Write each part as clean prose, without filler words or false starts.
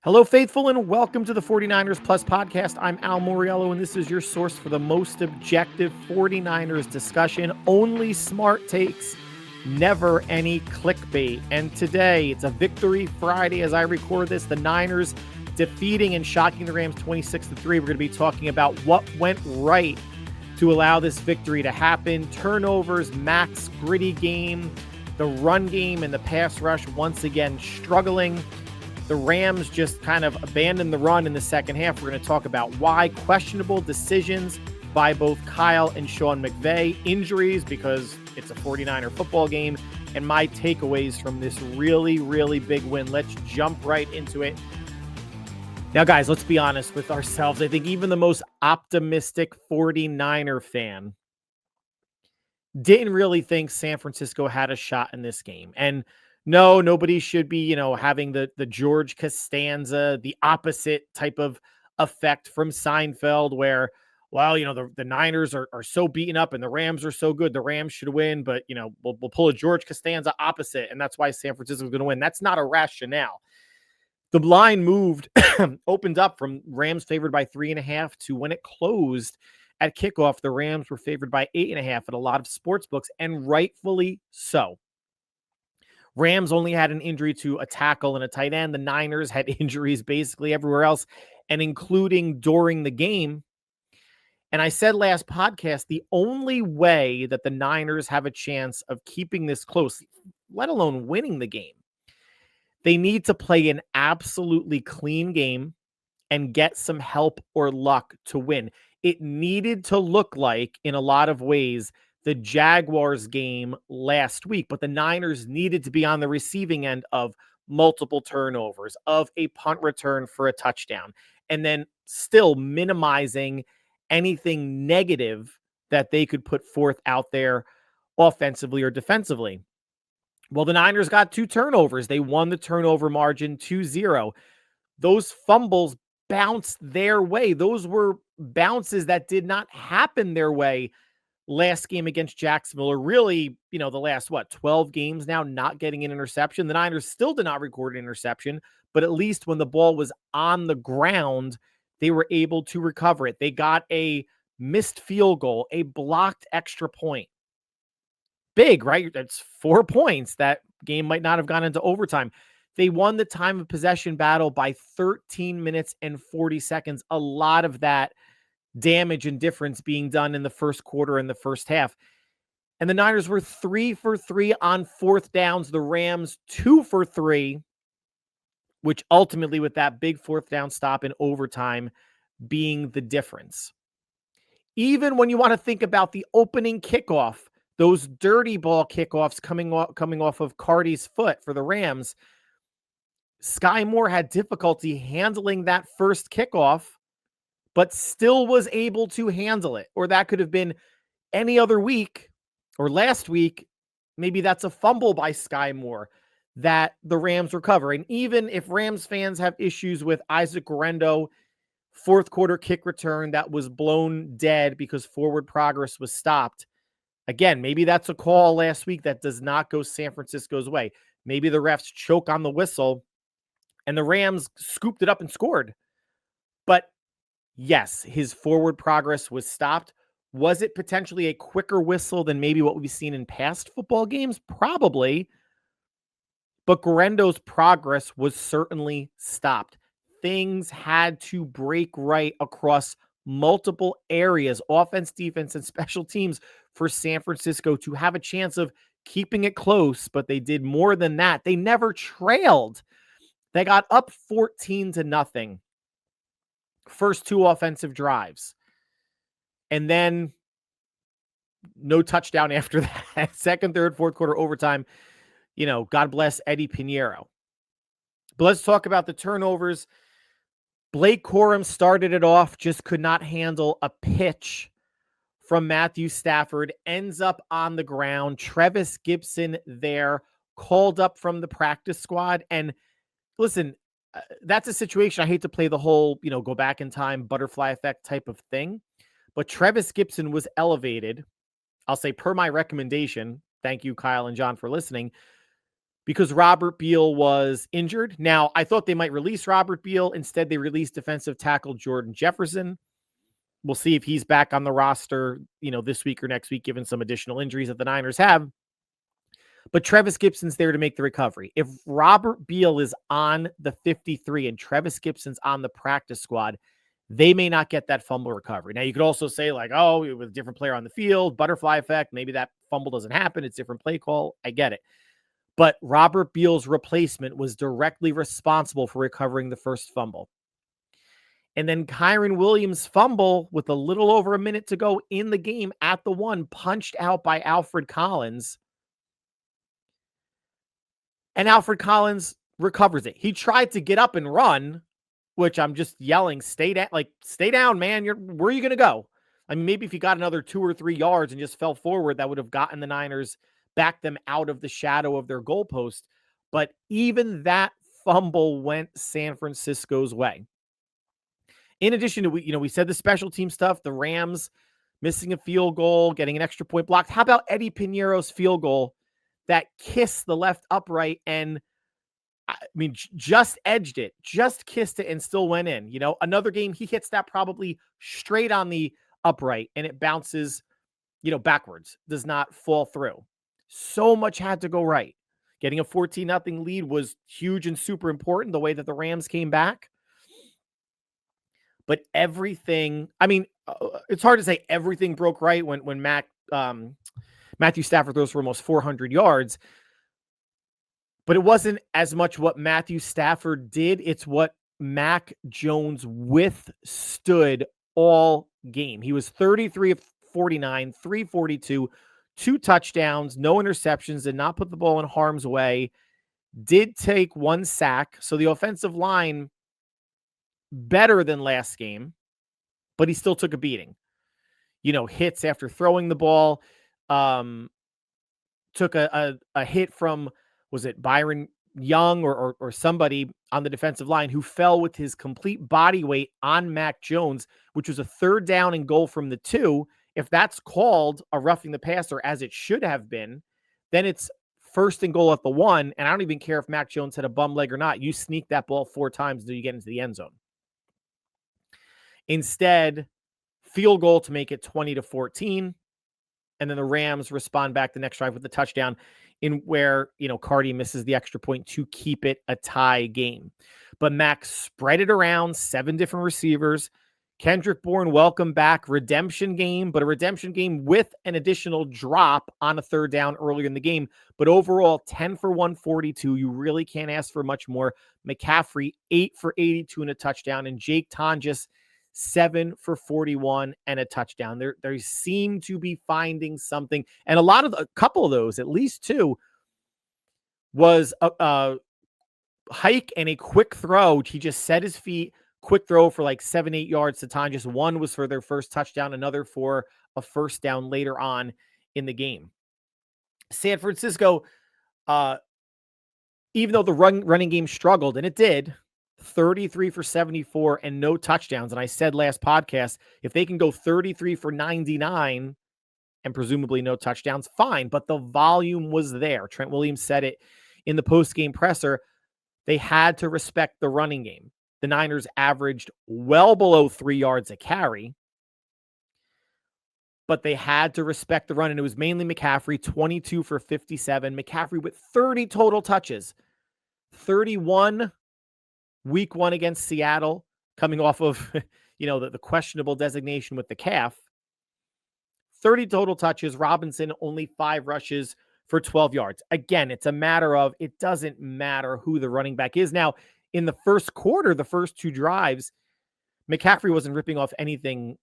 Hello, faithful, and welcome to the 49ers Plus podcast. I'm Al Moriello, and this is your source for the most objective 49ers discussion. Only smart takes, never any clickbait. And today, it's a Victory Friday as I record this. The Niners defeating and shocking the Rams 26-3. We're going to be talking about what went right to allow this victory to happen. Turnovers, Mac's gritty game, the run game and the pass rush once again struggling. The Rams just kind of abandoned the run in the second half. We're going to talk about why. Questionable decisions by both Kyle and Sean McVay. Injuries because it's a 49er football game. And my takeaways from this really, really big win. Let's jump right into it. Now, guys, let's be honest with ourselves. I think even the most optimistic 49er fan didn't really think San Francisco had a shot in this game. And no, nobody should be, having the George Costanza, the opposite type of effect from Seinfeld where, well, the Niners are so beaten up and the Rams are so good. The Rams should win, but, we'll pull a George Costanza opposite. And that's why San Francisco is going to win. That's not a rationale. The line moved, opened up from Rams favored by 3.5 to when it closed at kickoff, the Rams were favored by 8.5 at a lot of sports books, and rightfully so. Rams only had an injury to a tackle and a tight end. The Niners had injuries basically everywhere else, and including during the game. And I said last podcast, the only way that the Niners have a chance of keeping this close, let alone winning the game, they need to play an absolutely clean game and get some help or luck to win. It needed to look like, in a lot of ways, the Jaguars game last week, but the Niners needed to be on the receiving end of multiple turnovers, of a punt return for a touchdown, and then still minimizing anything negative that they could put forth out there offensively or defensively. Well, the Niners got 2 turnovers. They won the turnover margin 2-0. Those fumbles bounced their way. Those were bounces that did not happen their way last game against Jacksonville, or really, the last, 12 games now, not getting an interception. The Niners still did not record an interception, but at least when the ball was on the ground, they were able to recover it. They got a missed field goal, a blocked extra point. Big, right? That's 4 points. That game might not have gone into overtime. They won the time of possession battle by 13 minutes and 40 seconds. A lot of that damage and difference being done in the first quarter and the first half. And the Niners were 3 for 3 on fourth downs. The Rams 2 for 3, which ultimately with that big fourth down stop in overtime being the difference. Even when you want to think about the opening kickoff, those dirty ball kickoffs coming off of Carty's foot for the Rams, Sky Moore had difficulty handling that first kickoff, but still was able to handle it. Or that could have been any other week or last week. Maybe that's a fumble by Sky Moore that the Rams recover. And even if Rams fans have issues with Isaac Guerendo, fourth quarter kick return that was blown dead because forward progress was stopped. Again, maybe that's a call last week that does not go San Francisco's way. Maybe the refs choke on the whistle and the Rams scooped it up and scored. But yes, his forward progress was stopped. Was it potentially a quicker whistle than maybe what we've seen in past football games? Probably. But Guerendo's progress was certainly stopped. Things had to break right across multiple areas, offense, defense, and special teams, for San Francisco to have a chance of keeping it close. But they did more than that. They never trailed. They got up 14-0. First 2 offensive drives. And then no touchdown after that. Second, third, fourth quarter overtime. God bless Eddie Pinheiro. But let's talk about the turnovers. Blake Corum started it off, just could not handle a pitch from Matthew Stafford. Ends up on the ground. Trevis Gibson there, called up from the practice squad. And listen, that's a situation I hate to play the whole, go back in time, butterfly effect type of thing. But Trevis Gibson was elevated, I'll say per my recommendation. Thank you, Kyle and John, for listening. because Robert Beal was injured. Now, I thought they might release Robert Beal. Instead, they released defensive tackle Jordan Jefferson. We'll see if he's back on the roster, this week or next week, given some additional injuries that the Niners have. But Trevis Gibson's there to make the recovery. If Robert Beal is on the 53 and Trevis Gibson's on the practice squad, they may not get that fumble recovery. Now, you could also say like, oh, it was a different player on the field, butterfly effect. Maybe that fumble doesn't happen. It's different play call. I get it. But Robert Beal's replacement was directly responsible for recovering the first fumble. And then Kyren Williams' fumble with a little over a minute to go in the game at the 1, punched out by Alfred Collins. And Alfred Collins recovers it. He tried to get up and run, which I'm just yelling, stay down, man. Where are you going to go? I mean, maybe if he got another 2 or 3 yards and just fell forward, that would have gotten the Niners, back them out of the shadow of their goalpost. But even that fumble went San Francisco's way. In addition to, we said the special team stuff, the Rams missing a field goal, getting an extra point blocked. How about Eddie Piñeiro's field goal that kissed the left upright and, just edged it, just kissed it and still went in? Another game, he hits that probably straight on the upright and it bounces, backwards, does not fall through. So much had to go right. Getting a 14-0 lead was huge and super important, the way that the Rams came back. But everything, it's hard to say everything broke right when Matthew Stafford throws for almost 400 yards. But it wasn't as much what Matthew Stafford did. It's what Mac Jones withstood all game. He was 33 of 49, 342, 2 touchdowns, no interceptions, did not put the ball in harm's way, did take 1 sack. So the offensive line, better than last game, but he still took a beating. Hits after throwing the ball, took a hit from, was it Byron Young or somebody on the defensive line who fell with his complete body weight on Mac Jones, which was a 3rd down and goal from the 2. If that's called a roughing the passer, as it should have been, then it's 1st and goal at the 1. And I don't even care if Mac Jones had a bum leg or not. You sneak that ball 4 times until you get into the end zone. Instead, field goal to make it 20-14. And then the Rams respond back the next drive with the touchdown, in where, Cardi misses the extra point to keep it a tie game. But Mac spread it around, 7 different receivers. Kendrick Bourne, welcome back. Redemption game, but a redemption game with an additional drop on a 3rd down earlier in the game. But overall, 10 for 142. You really can't ask for much more. McCaffrey, 8 for 82 and a touchdown. And Jake Tonjes, 7 for 41 and a touchdown. They seem to be finding something. And a couple of those, at least 2, was a hike and a quick throw. He just set his feet, quick throw for like 7-8 yards to Tonjes. 1 was for their first touchdown, another for a 1st down later on in the game. San Francisco, even though the running game struggled, and it did, 33 for 74 and no touchdowns. And I said last podcast, if they can go 33 for 99 and presumably no touchdowns, fine. But the volume was there. Trent Williams said it in the post-game presser. They had to respect the running game. The Niners averaged well below 3 yards a carry, but they had to respect the run. And it was mainly McCaffrey, 22 for 57. McCaffrey with 30 total touches, 31 week 1 against Seattle, coming off of, the questionable designation with the calf. 30 total touches. Robinson, only 5 rushes for 12 yards. Again, it's a matter of, it doesn't matter who the running back is. Now, in the first quarter, the first 2 drives, McCaffrey wasn't ripping off anything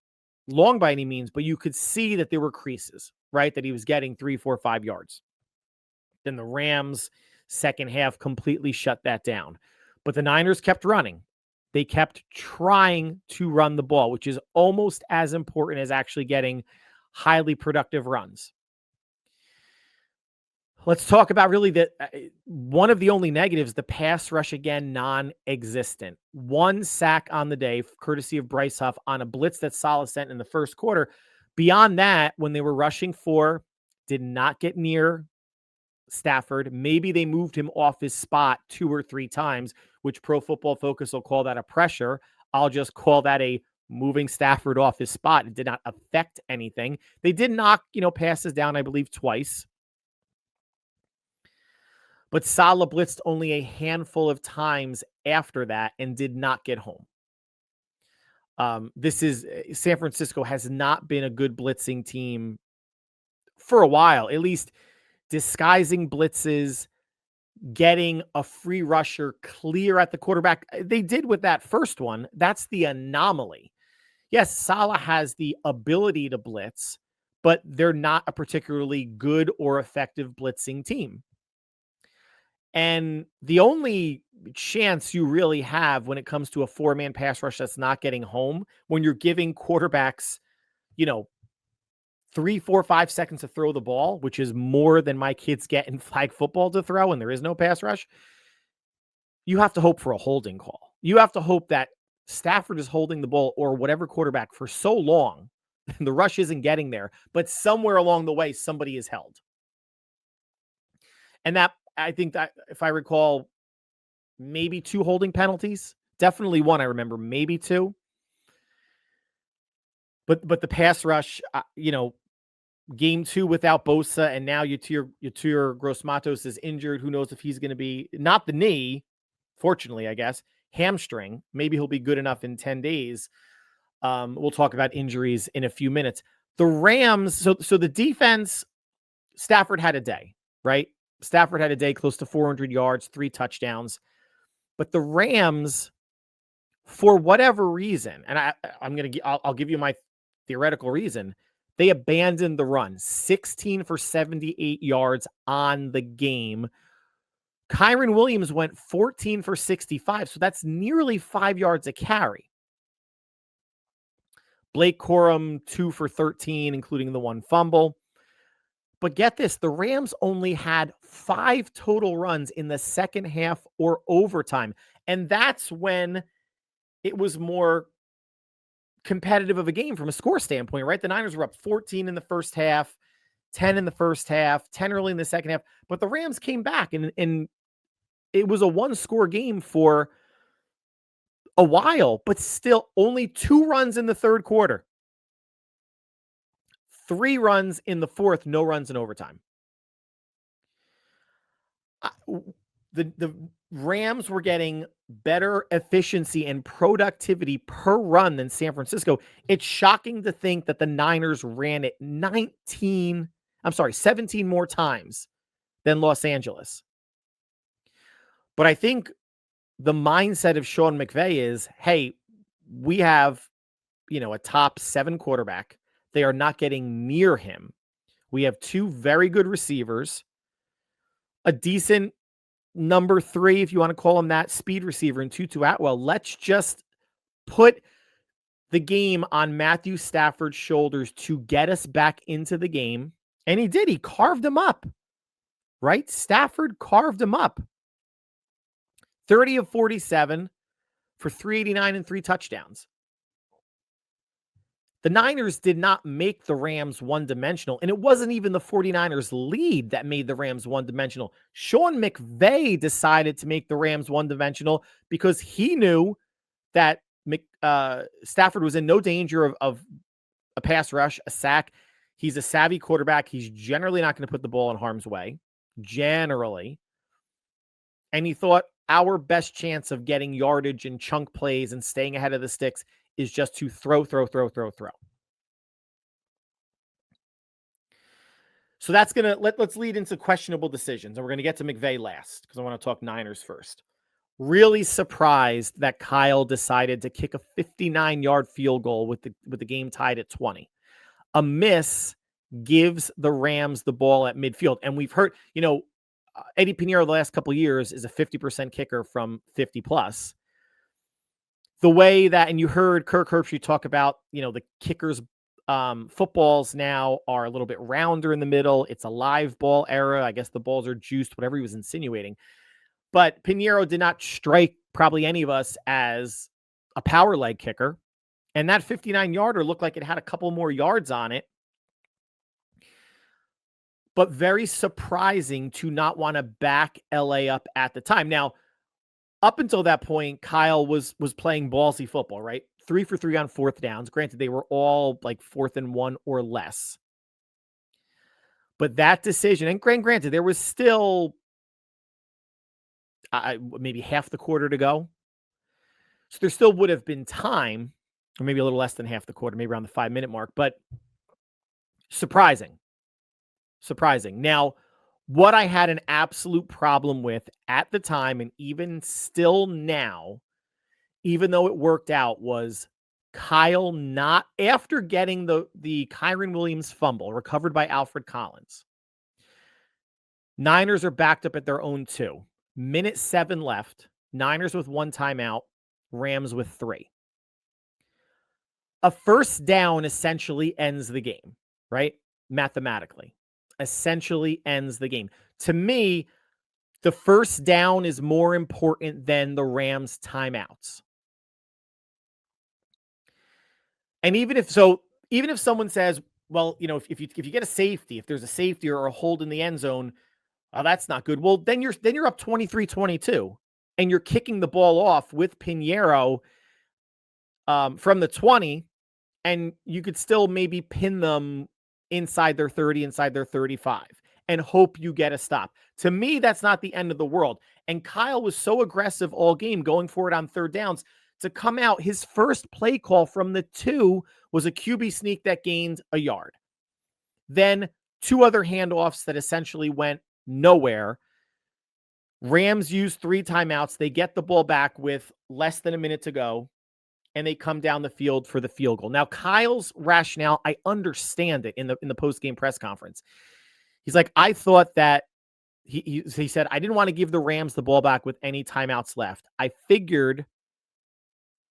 long by any means, but you could see that there were creases, right? That he was getting 3, 4, 5 yards. Then the Rams second half completely shut that down. But the Niners kept running. They kept trying to run the ball, which is almost as important as actually getting highly productive runs. Let's talk about really one of the only negatives, the pass rush, again, non-existent. 1 sack on the day, courtesy of Bryce Huff, on a blitz that Saleh sent in the first quarter. Beyond that, when they were rushing 4, did not get near Stafford. Maybe they moved him off his spot 2 or 3 times, which Pro Football Focus will call that a pressure. I'll just call that a moving Stafford off his spot. It did not affect anything. They did knock, passes down, I believe, twice. But Saleh blitzed only a handful of times after that and did not get home. San Francisco has not been a good blitzing team for a while, at least disguising blitzes, getting a free rusher clear at the quarterback. They did with that first one. That's the anomaly. Yes, Saleh has the ability to blitz, but they're not a particularly good or effective blitzing team. And the only chance you really have when it comes to a 4-man pass rush that's not getting home, when you're giving quarterbacks, 3, 4, 5 seconds to throw the ball, which is more than my kids get in flag football to throw, and there is no pass rush, you have to hope for a holding call. You have to hope that Stafford is holding the ball or whatever quarterback for so long, and the rush isn't getting there, but somewhere along the way, somebody is held. And that, I think that if I recall, maybe 2 holding penalties, definitely 1. I remember maybe 2. But the pass rush, game 2 without Bosa, and now Yetur Gross-Matos is injured. Who knows if he's going to be, not the knee, fortunately, I guess, hamstring. Maybe he'll be good enough in 10 days. We'll talk about injuries in a few minutes. The Rams, so the defense, Stafford had a day, right? Stafford had a day close to 400 yards, 3 touchdowns. But the Rams, for whatever reason, and I'll give you my theoretical reason, they abandoned the run. 16 for 78 yards on the game. Kyren Williams went 14 for 65, so that's nearly 5 yards a carry. Blake Corum, 2 for 13, including the 1 fumble. But get this, the Rams only had 5 total runs in the second half or overtime. And that's when it was more competitive of a game from a score standpoint, right? The Niners were up 14 in the first half, 10 in the first half, 10 early in the second half. But the Rams came back, and it was a 1-score game for a while, but still only 2 runs in the third quarter. 3 runs in the fourth, no runs in overtime. The Rams were getting better efficiency and productivity per run than San Francisco. It's shocking to think that the Niners ran it 17 more times than Los Angeles. But I think the mindset of Sean McVay is, hey, we have, a top 7 quarterback. They are not getting near him. We have 2 very good receivers, a decent number 3, if you want to call him that, speed receiver in Tutu Atwell. Let's just put the game on Matthew Stafford's shoulders to get us back into the game. And he did. He carved him up, right? Stafford carved him up. 30 of 47 for 389 and 3 touchdowns. The Niners did not make the Rams one-dimensional, and it wasn't even the 49ers lead that made the Rams one-dimensional. Sean McVay decided to make the Rams one-dimensional because he knew that Stafford was in no danger of a pass rush, a sack. He's a savvy quarterback. He's generally not going to put the ball in harm's way, generally. And he thought our best chance of getting yardage and chunk plays and staying ahead of the sticks is just to throw. So that's going to, let's lead into questionable decisions. And we're going to get to McVay last because I want to talk Niners first. Really surprised that Kyle decided to kick a 59-yard field goal with the game tied at 20. A miss gives the Rams the ball at midfield. And we've heard, Eddie Pinheiro the last couple of years is a 50% kicker from 50 plus. The way that, and you heard Kirk Herbstreit talk about, the kickers' footballs now are a little bit rounder in the middle. It's a live ball era. I guess the balls are juiced, whatever he was insinuating. But Pinheiro did not strike probably any of us as a power leg kicker. And that 59-yarder looked like it had a couple more yards on it. but very surprising to not want to back LA up at the time. Now, up until that point, Kyle was playing ballsy football, right? 3 for 3 on fourth downs. Granted, they were all like 4th and 1 or less. But that decision, and granted, there was still maybe half the quarter to go. So there still would have been time, or maybe a little less than half the quarter, maybe around the 5-minute mark, but surprising. Now, what I had an absolute problem with at the time, and even still now, even though it worked out, was Kyle not, after getting the Kyren Williams fumble recovered by Alfred Collins. Niners are backed up at their own 2. Minute 7 left. Niners with 1 timeout. Rams with 3. A first down essentially ends the game, right? Mathematically. Essentially ends the game. To me, the first down is more important than the Rams' timeouts. And even if someone says, well, if you get a safety, if there's a safety or a hold in the end zone, oh, that's not good. Well, then you're up 23-22 and you're kicking the ball off with Pinheiro from the 20, and you could still maybe pin them inside their 30, inside their 35, and hope you get a stop. To me, that's not the end of the world. And Kyle was so aggressive all game going for it on third downs to come out. His first play call from the 2 was a QB sneak that gained a yard. Then 2 other handoffs that essentially went nowhere. Rams used 3 timeouts. They get the ball back with less than a minute to go, and they come down the field for the field goal. Now, Kyle's rationale, I understand it in the post-game press conference. He's like, I thought that he said, I didn't want to give the Rams the ball back with any timeouts left. I figured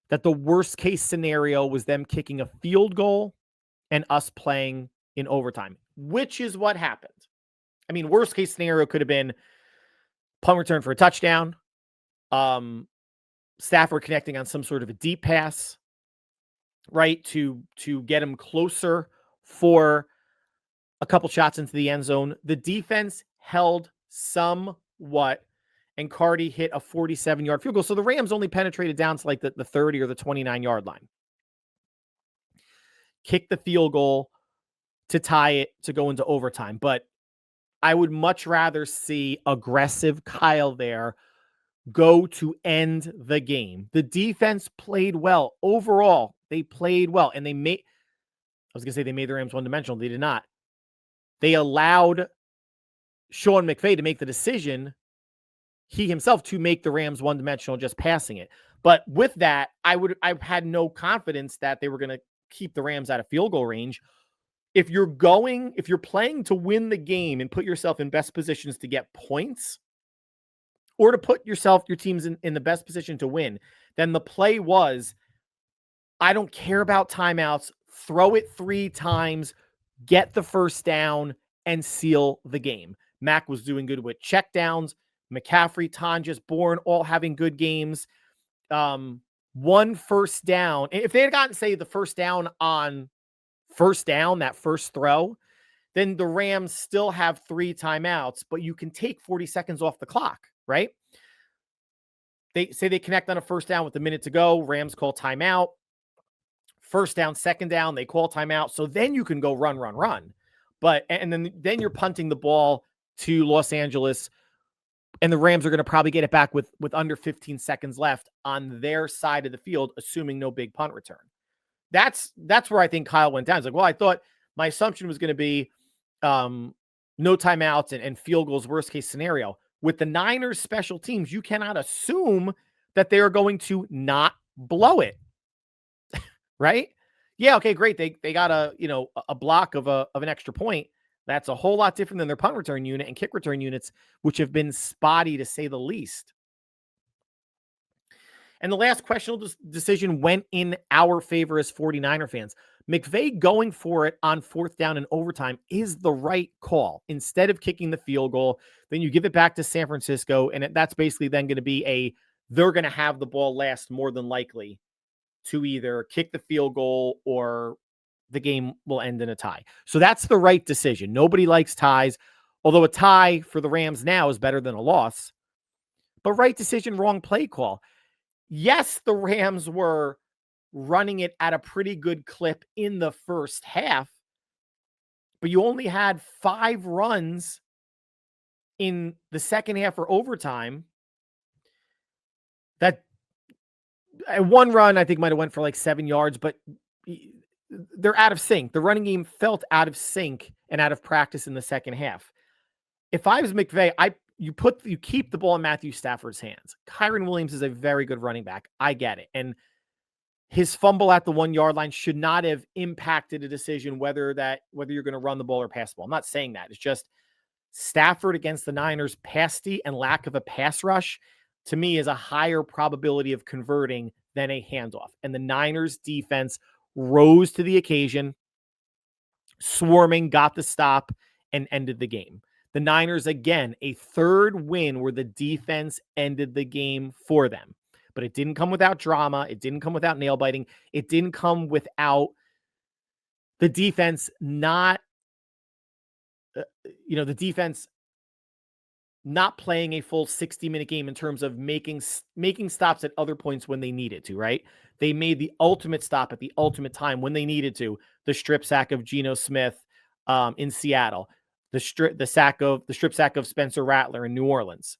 that the worst case scenario was them kicking a field goal and us playing in overtime, which is what happened. I mean, worst case scenario could have been punt return for a touchdown, Stafford connecting on some sort of a deep pass, right, to get him closer for a couple shots into the end zone. The defense held somewhat, and Cardi hit a 47-yard field goal. So the Rams only penetrated down to like the 30 or the 29-yard line. Kicked the field goal to tie it to go into overtime. But I would much rather see aggressive Kyle there go to end the game. The defense played well. Overall, they played well. And they made the Rams one-dimensional. They did not. They allowed Sean McVay to make the decision, he himself, to make the Rams one-dimensional, just passing it. But with that, I had no confidence that they were going to keep the Rams out of field goal range. If you're playing to win the game and put yourself in best positions to get points, or to put your teams in the best position to win, then the play was, I don't care about timeouts, throw it 3 times, get the first down, and seal the game. Mac was doing good with checkdowns. McCaffrey, Tonjes, Bourne, all having good games. 1 first down. If they had gotten, say, the first down on first down, that first throw, then the Rams still have 3 timeouts, but you can take 40 seconds off the clock, right? They say they connect on a first down with a minute to go. Rams call timeout. First down, second down, they call timeout. So then you can go run. But, and then you're punting the ball to Los Angeles, and the Rams are going to probably get it back with under 15 seconds left on their side of the field, assuming no big punt return. That's where I think Kyle went down. It's like, well, I thought my assumption was going to be no timeouts and field goals, worst case scenario. With the Niners special teams, you cannot assume that they are going to not blow it. Right? Yeah, okay, great. They got a block of an extra point. That's a whole lot different than their punt return unit and kick return units, which have been spotty to say the least. And the last questionable decision went in our favor as 49er fans. McVay going for it on fourth down and overtime is the right call. Instead of kicking the field goal, then you give it back to San Francisco, and that's basically then going to be they're going to have the ball last more than likely to either kick the field goal or the game will end in a tie. So that's the right decision. Nobody likes ties. Although a tie for the Rams now is better than a loss. But right decision, wrong play call. Yes, the Rams were running it at a pretty good clip in the first half, but you only had 5 runs in the second half or overtime. That one run I think might have went for like 7 yards, but they're out of sync. The running game felt out of sync and out of practice in the second half. If I was McVay, you keep the ball in Matthew Stafford's hands. Kyren Williams is a very good running back. I get it. And his fumble at the 1 yard line should not have impacted a decision whether you're going to run the ball or pass the ball. I'm not saying that. It's just Stafford against the Niners' pasty and lack of a pass rush, to me, is a higher probability of converting than a handoff. And the Niners' defense rose to the occasion, swarming, got the stop, and ended the game. The Niners, again, a third win where the defense ended the game for them. But it didn't come without drama. It didn't come without nail biting. It didn't come without the defense not playing a full 60-minute game in terms of making stops at other points when they needed to, right? They made the ultimate stop at the ultimate time when they needed to. The strip sack of Geno Smith in Seattle. The strip sack of Spencer Rattler in New Orleans.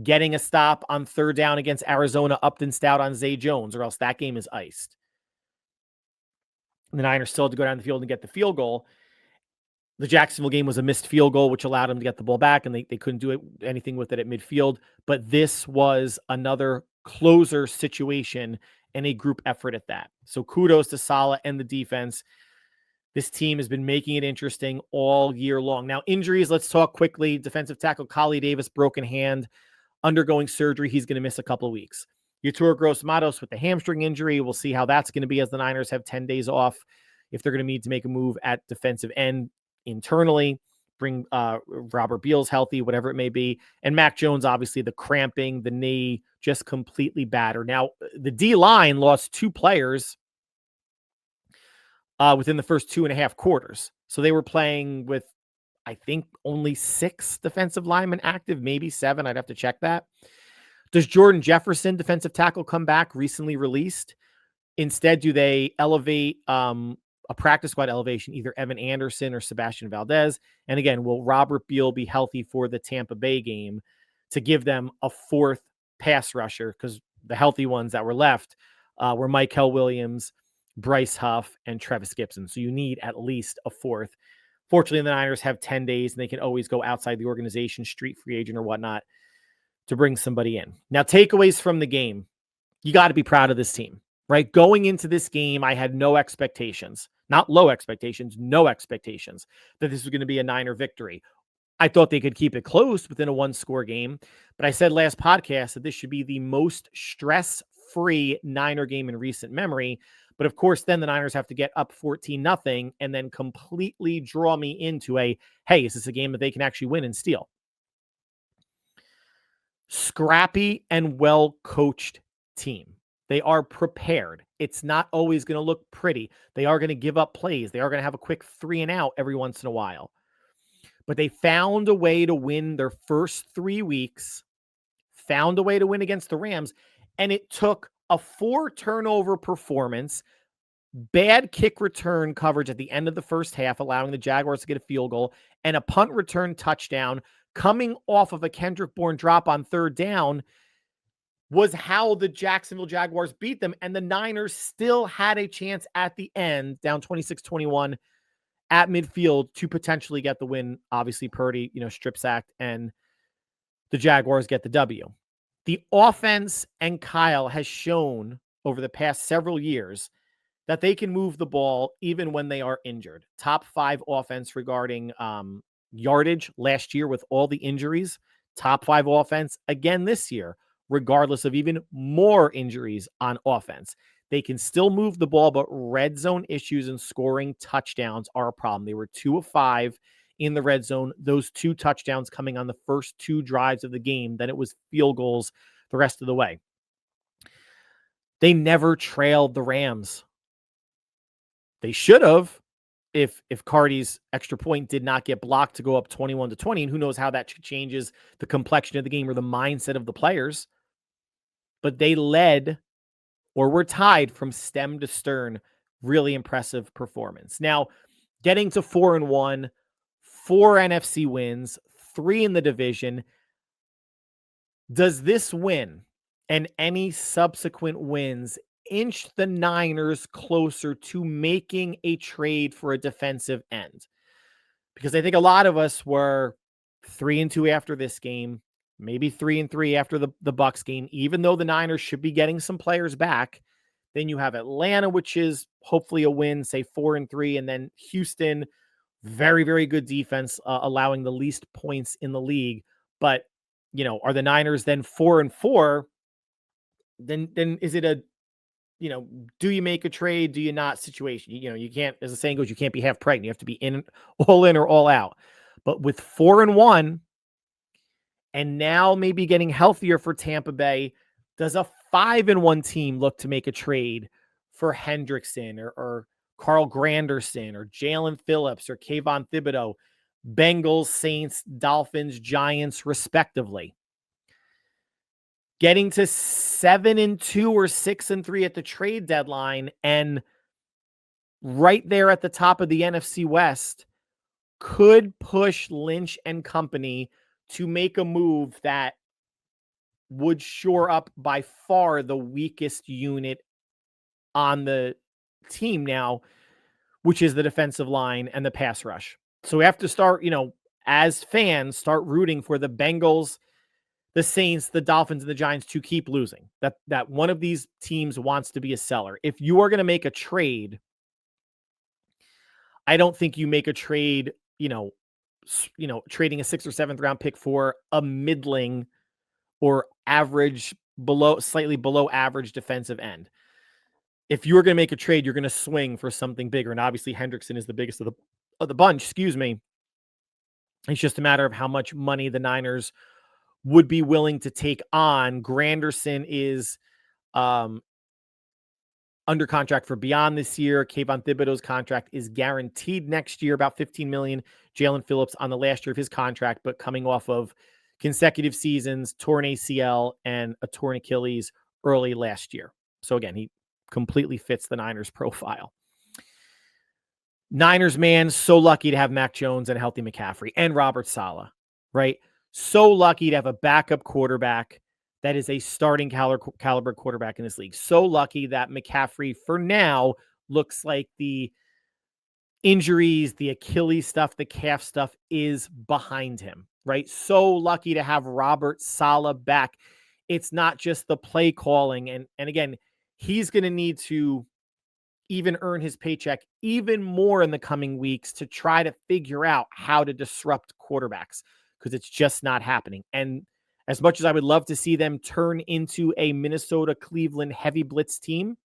Getting a stop on third down against Arizona, Upton Stout on Zay Jones, or else that game is iced. And the Niners still had to go down the field and get the field goal. The Jacksonville game was a missed field goal, which allowed them to get the ball back, and they couldn't do anything with it at midfield. But this was another closer situation and a group effort at that. So kudos to Saleh and the defense. This team has been making it interesting all year long. Now, injuries, let's talk quickly. Defensive tackle Kali Davis, broken hand, undergoing surgery. He's going to miss a couple of weeks. Yetur Gross-Matos with the hamstring injury. We'll see how that's going to be as the Niners have 10 days off. If they're going to need to make a move at defensive end internally, bring Robert Beals healthy, whatever it may be. And Mac Jones, obviously, the cramping, the knee, just completely battered. Now, the D-line lost 2 players within the first 2.5 quarters. So they were playing with, I think, only 6 defensive linemen active, maybe 7. I'd have to check that. Does Jordan Jefferson, defensive tackle, come back, recently released? Instead, do they elevate a practice squad elevation, either Evan Anderson or Sebastian Valdez? And again, will Robert Beal be healthy for the Tampa Bay game to give them a 4th pass rusher? Because the healthy ones that were left were Mykel Williams, Bryce Huff, and Travis Gibson. So you need at least a 4th. Fortunately, the Niners have 10 days, and they can always go outside the organization, street free agent or whatnot, to bring somebody in. Now, takeaways from the game. You got to be proud of this team, right? Going into this game, I had no expectations. Not low expectations, no expectations that this was going to be a Niner victory. I thought they could keep it close within a 1-score game, but I said last podcast that this should be the most stress-free Niner game in recent memory. But of course, then the Niners have to get up 14-0 and then completely draw me into hey, is this a game that they can actually win and steal? Scrappy and well-coached team. They are prepared. It's not always going to look pretty. They are going to give up plays. They are going to have a quick 3 and out every once in a while. But they found a way to win their first 3 weeks, found a way to win against the Rams, and it took a 4-turnover performance, bad kick return coverage at the end of the first half, allowing the Jaguars to get a field goal, and a punt return touchdown coming off of a Kendrick Bourne drop on third down was how the Jacksonville Jaguars beat them. And the Niners still had a chance at the end, down 26-21 at midfield, to potentially get the win. Obviously, Purdy, strip sacked, and the Jaguars get the W. The offense and Kyle has shown over the past several years that they can move the ball even when they are injured. Top 5 offense regarding yardage last year with all the injuries. Top 5 offense again this year, regardless of even more injuries on offense. They can still move the ball, but red zone issues and scoring touchdowns are a problem. They were 2 of 5 in the red zone. Those 2 touchdowns coming on the first 2 drives of the game. Then it was field goals the rest of the way. They never trailed the Rams. They should have. if Cardi's extra point did not get blocked to go up 21-20, and who knows how that changes the complexion of the game or the mindset of the players. But they led or were tied from stem to stern. Really impressive performance. Now, getting to 4-1, 4 NFC wins, 3 in the division. Does this win and any subsequent wins inch the Niners closer to making a trade for a defensive end? Because I think a lot of us were 3-2 after this game, maybe 3-3 after the Bucks game, even though the Niners should be getting some players back. Then you have Atlanta, which is hopefully a win, say 4-3, and then Houston, very, very good defense, allowing the least points in the league. But, are the Niners then 4-4? Then is it a, do you make a trade? Do you not situation? You can't, as the saying goes, you can't be half pregnant. You have to be all in or all out. But with 4-1 and now maybe getting healthier for Tampa Bay, does a 5-1 team look to make a trade for Hendrickson or Carl Granderson or Jalen Phillips or Kayvon Thibodeau, Bengals, Saints, Dolphins, Giants, respectively? Getting to 7-2 or 6-3 at the trade deadline and right there at the top of the NFC West could push Lynch and company to make a move that would shore up by far the weakest unit on the team now, which is the defensive line and the pass rush. So we have to start, as fans, start rooting for the Bengals, the Saints, the Dolphins, and the Giants to keep losing. That one of these teams wants to be a seller. If you are going to make a trade, I don't think you make a trade, trading a 6th or 7th round pick for a middling or slightly below average defensive end. If you're going to make a trade, you're going to swing for something bigger. And obviously Hendrickson is the biggest of the bunch, excuse me. It's just a matter of how much money the Niners would be willing to take on. Granderson is under contract for beyond this year. Kayvon Thibodeau's contract is guaranteed next year, about $15 million. Jalen Phillips on the last year of his contract, but coming off of consecutive seasons, torn ACL and a torn Achilles early last year. So again, he completely fits the Niners profile. Niners, man, so lucky to have Mac Jones and a healthy McCaffrey and Robert Saleh, right? So lucky to have a backup quarterback that is a starting caliber quarterback in this league. So lucky that McCaffrey, for now, looks like the injuries, the Achilles stuff, the calf stuff is behind him, right? So lucky to have Robert Saleh back. It's not just the play calling. And again, he's going to need to even earn his paycheck even more in the coming weeks to try to figure out how to disrupt quarterbacks, because it's just not happening. And as much as I would love to see them turn into a Minnesota, Cleveland heavy blitz team,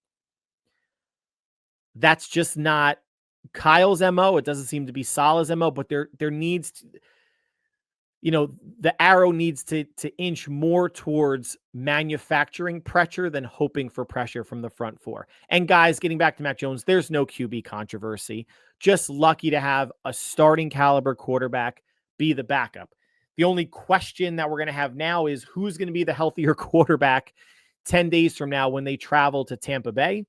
that's just not Kyle's MO. It doesn't seem to be Saleh's MO, but there needs to, the arrow needs to inch more towards manufacturing pressure than hoping for pressure from the front four. And guys, getting back to Mac Jones, there's no QB controversy. Just lucky to have a starting caliber quarterback be the backup. The only question that we're going to have now is who's going to be the healthier quarterback 10 days from now when they travel to Tampa Bay.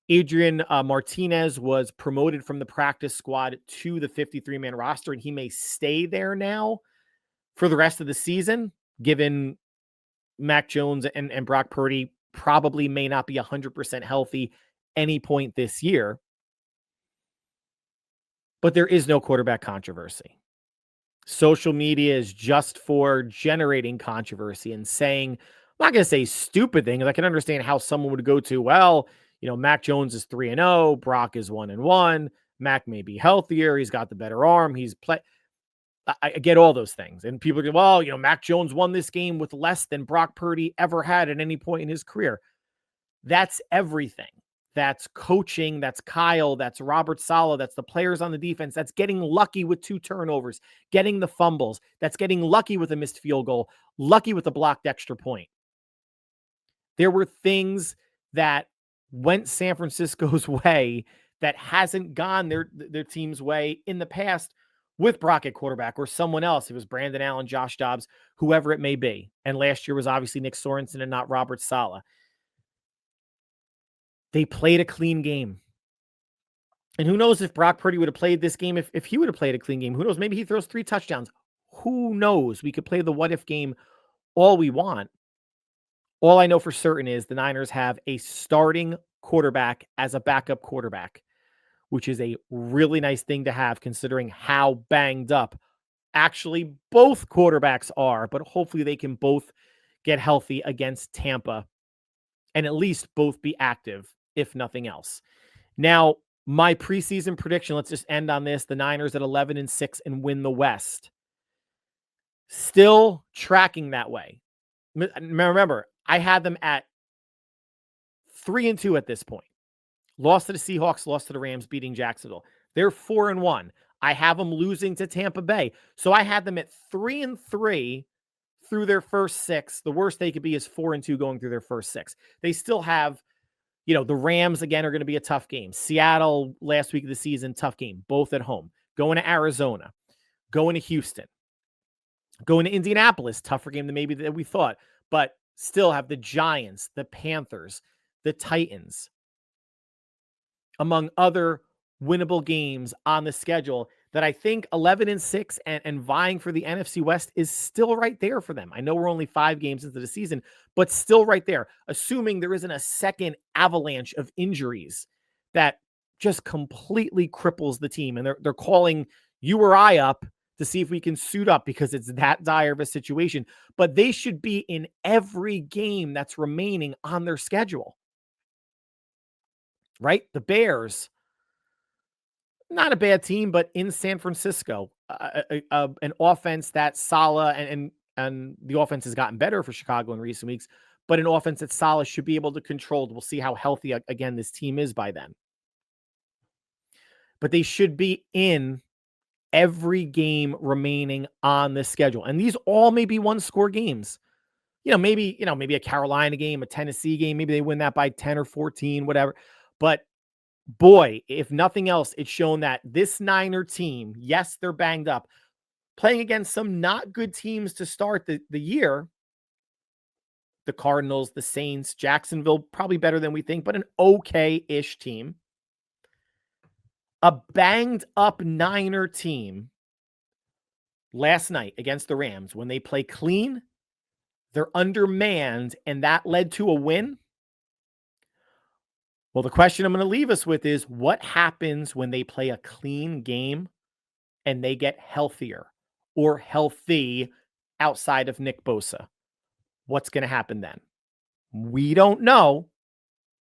Adrian Martinez was promoted from the practice squad to the 53-man roster, and he may stay there now for the rest of the season, given Mac Jones and Brock Purdy probably may not be 100% healthy any point this year. But there is no quarterback controversy. Social media is just for generating controversy and saying, I'm not going to say stupid things. I can understand how someone would go to, well, Mac Jones is 3-0, Brock is 1-1. Mac may be healthier. He's got the better arm. I get all those things. And people go, well, Mac Jones won this game with less than Brock Purdy ever had at any point in his career. That's everything. That's coaching. That's Kyle. That's Robert Saleh. That's the players on the defense. That's getting lucky with 2 turnovers, getting the fumbles. That's getting lucky with a missed field goal, lucky with a blocked extra point. There were things that went San Francisco's way that hasn't gone their team's way in the past with Brock at quarterback or someone else. It was Brandon Allen, Josh Dobbs, whoever it may be. And last year was obviously Nick Sorensen and not Robert Saleh. They played a clean game. And who knows if Brock Purdy would have played this game, if he would have played a clean game. Who knows? Maybe he throws 3 touchdowns. Who knows? We could play the what-if game all we want. All I know for certain is the Niners have a starting quarterback as a backup quarterback, which is a really nice thing to have considering how banged up actually both quarterbacks are. But hopefully they can both get healthy against Tampa and at least both be active, if nothing else. Now, my preseason prediction, let's just end on this. The Niners at 11-6 and win the West. Still tracking that way. Remember, I had them at 3-2 at this point. Lost to the Seahawks, lost to the Rams, beating Jacksonville. They're 4-1. I have them losing to Tampa Bay. So I had them at 3-3 through their first 6. The worst they could be is 4-2 going through their first 6. They still have, the Rams again are going to be a tough game. Seattle last week of the season, tough game, both at home. Going to Arizona, going to Houston, going to Indianapolis, tougher game than maybe that we thought, but still have the Giants, the Panthers, the Titans, among other winnable games on the schedule that I think 11-6 and vying for the NFC West is still right there for them. I know we're only 5 games into the season, but still right there, assuming there isn't a second avalanche of injuries that just completely cripples the team. And they're calling you or I up to see if we can suit up because it's that dire of a situation. But they should be in every game that's remaining on their schedule. Right? The Bears, not a bad team, but in San Francisco, an offense that Saleh and the offense has gotten better for Chicago in recent weeks, but an offense that Saleh should be able to control. We'll see how healthy, again, this team is by then. But they should be in every game remaining on the schedule. And these all may be one-score games. Maybe a Carolina game, a Tennessee game, maybe they win that by 10 or 14, whatever. But boy, if nothing else, it's shown that this Niner team, yes, they're banged up, playing against some not good teams to start the year. The Cardinals, the Saints, Jacksonville, probably better than we think, but an okay-ish team. A banged up Niner team last night against the Rams, when they play clean, they're undermanned, and that led to a win. Well, the question I'm going to leave us with is, what happens when they play a clean game and they get healthier or healthy outside of Nick Bosa? What's going to happen then? We don't know.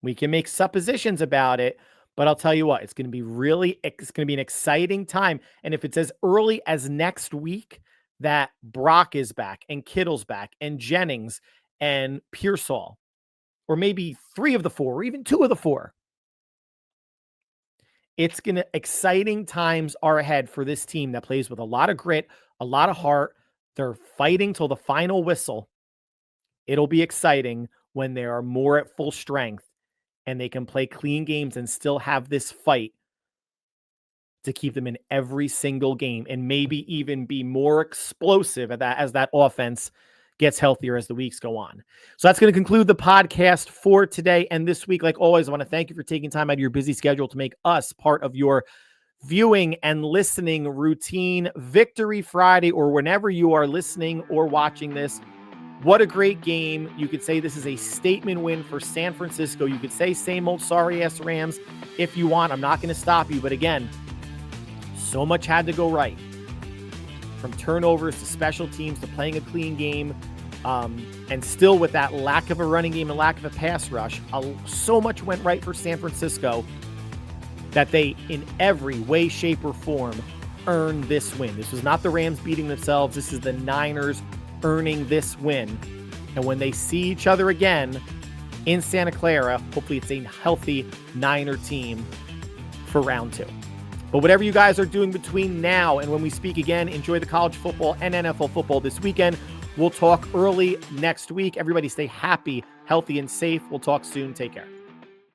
We can make suppositions about it, but I'll tell you what, it's going to be an exciting time. And if it's as early as next week that Brock is back and Kittle's back and Jennings and Pearsall, or maybe 3 of the 4, or even 2 of the 4. Exciting times are ahead for this team that plays with a lot of grit, a lot of heart. They're fighting till the final whistle. It'll be exciting when they are more at full strength and they can play clean games and still have this fight to keep them in every single game and maybe even be more explosive as that offense gets healthier as the weeks go on. So that's going to conclude the podcast for today and this week. Like always, I want to thank you for taking time out of your busy schedule to make us part of your viewing and listening routine. Victory Friday, or whenever you are listening or watching this, what a great game. You could say this is a statement win for San Francisco. You could say same old sorry ass Rams if you want. I'm not going to stop you. But again, so much had to go right. From turnovers to special teams to playing a clean game, and still with that lack of a running game and lack of a pass rush, so much went right for San Francisco that they, in every way, shape, or form, earned this win. This was not the Rams beating themselves. This is the Niners earning this win. And when they see each other again in Santa Clara, hopefully it's a healthy Niner team for round 2. But whatever you guys are doing between now and when we speak again, enjoy the college football and NFL football this weekend. We'll talk early next week. Everybody stay happy, healthy, and safe. We'll talk soon. Take care.